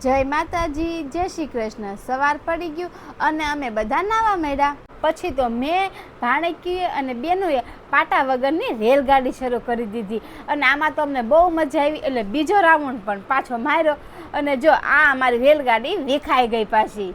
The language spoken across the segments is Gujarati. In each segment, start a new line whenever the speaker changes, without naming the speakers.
જય માતાજી, જય શ્રી કૃષ્ણ। સવાર પડી ગયું અને અમે બધા નાવા માંડ્યા। પછી તો મેં ભાણકી અને બેનોએ પાટા વગરની રેલગાડી શરૂ કરી દીધી અને આમાં તો અમને બહુ મજા આવી। એટલે બીજો રાઉન્ડ પણ પાછો માર્યો અને જો આ અમારી રેલગાડી વિખાઈ ગઈ પાછી।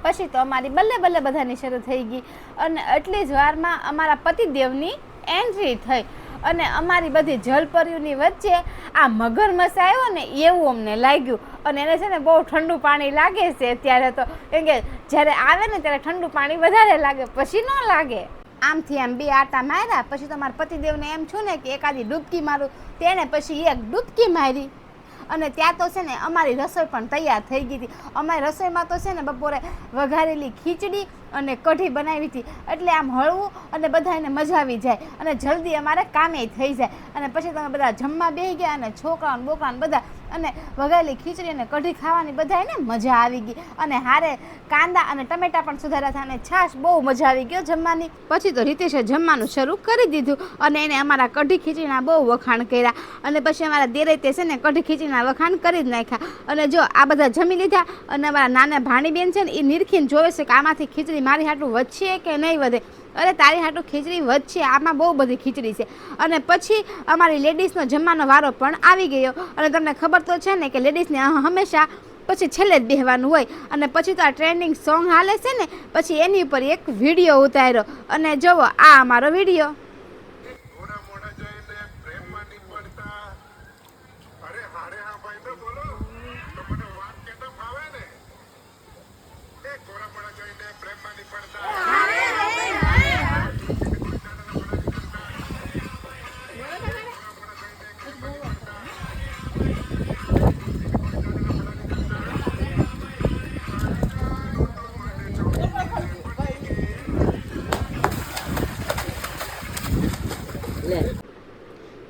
પછી તો અમારી બલ્લે બલ્લે બધાની શરૂ થઈ ગઈ અને એટલી જ વારમાં અમારા પતિદેવની એન્ટ્રી થઈ અને અમારી બધી જલપરીઓની વચ્ચે આ મગરમચ્છ આવ્યો ને એવું અમને લાગ્યું। અને એને છે ને બહુ ઠંડુ પાણી લાગે છે અત્યારે તો, કેમ કે જ્યારે આવે ને ત્યારે ઠંડુ પાણી વધારે લાગે, પછી ન લાગે। આમથી આમ બે આટા માર્યા પછી તો મારા પતિદેવને એમ છું ને કે એકાદી ડૂબકી મારું, તેણે પછી એક ડૂબકી મારી અને ત્યાં તો છે ને અમારી રસોઈ પણ તૈયાર થઈ ગઈ હતી। અમારી રસોઈમાં તો છે ને બપોરે વઘારેલી ખીચડી અને કઢી બનાવી હતી, એટલે આમ હળવું અને બધાને મજા આવી જાય અને જલ્દી અમારે કામે થઈ જાય। અને પછી તમે બધા જમવા બેસી ગયા અને છોકરાઓને બોકરાને બધા અને વઘારેલી ખીચડી અને કઢી ખાવાની બધાને મજા આવી ગઈ અને હારે કાંદા અને ટમેટા પણ સુધાર્યા હતા અને છાશ, બહુ મજા આવી ગયો જમવાની। પછી તો રીતેશે જમવાનું શરૂ કરી દીધું અને એને અમારા કઢી ખીચડીના બહુ વખાણ કર્યા અને પછી અમારા દેરે તે છે ને કઢી ખીચડીના વખાણ કરી જ નાખ્યા। અને જો આ બધા જમી લીધા અને અમારા નાના ભાણીબેન છે ને એ નિરખીને જોવે છે કે આમાંથી ખીચડી મારી હાટું વધશે કે નહીં વધે। અરે તારી હાટું ખીચડી વધશે, આમાં બહુ બધી ખીચડી છે। અને પછી અમારી લેડીઝનો જમવાનો વારો પણ આવી ગયો અને તમને ખબર તો છે ને કે લેડીઝને હંમેશા પછી છેલ્લે જ બેહવાનું હોય અને પછી તો આ ટ્રેન્ડિંગ સોંગ હાલે છે ને પછી એની ઉપર એક વિડીયો ઉતાર્યો અને જુઓ આ અમારો વિડીયો।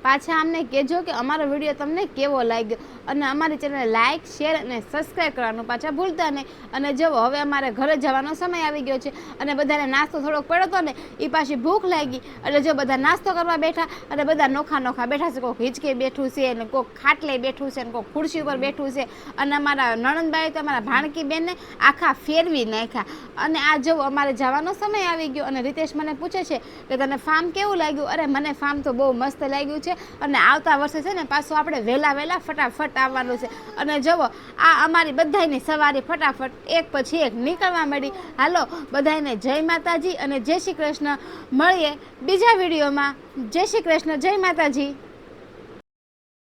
પાછા અમને કહેજો કે અમારો વિડીયો તમને કેવો લાગ્યો અને અમારી ચેનલને લાઇક, શેર અને સબસ્ક્રાઈબ કરવાનું પાછા ભૂલતા નહીં। અને જુઓ હવે અમારે ઘરે જવાનો સમય આવી ગયો છે અને બધાને નાસ્તો થોડોક પડ્યો હતો ને એ પાછી ભૂખ લાગી એટલે જો બધા નાસ્તો કરવા બેઠા અને બધા નોખા નોખા બેઠા છે। કોઈક હિંચકે બેઠું છે અને કોઈક ખાટલે બેઠું છે અને કોઈક ખુરશી ઉપર બેઠું છે અને અમારા નણંદબાઈ તો અમારા ભાણકી બેનને આખા ફેરવી નાખ્યા। અને આ જો અમારે જવાનો સમય આવી ગયો અને રીતેશ મને પૂછે છે કે તને ફાર્મ કેવું લાગ્યું? અરે મને ફાર્મ તો બહુ મસ્ત લાગ્યું છે અને આવતા વર્ષે છે ને પાછું આપણે વહેલા ફટાફટ આવવાનું છે। અને જુઓ આ અમારી બધાની સવારે ફટાફટ એક પછી એક નીકળવા મળી। હાલો બધાને જય માતાજી અને જય શ્રી કૃષ્ણ। મળીએ બીજા વિડીયોમાં। જય શ્રી કૃષ્ણ, જય માતાજી।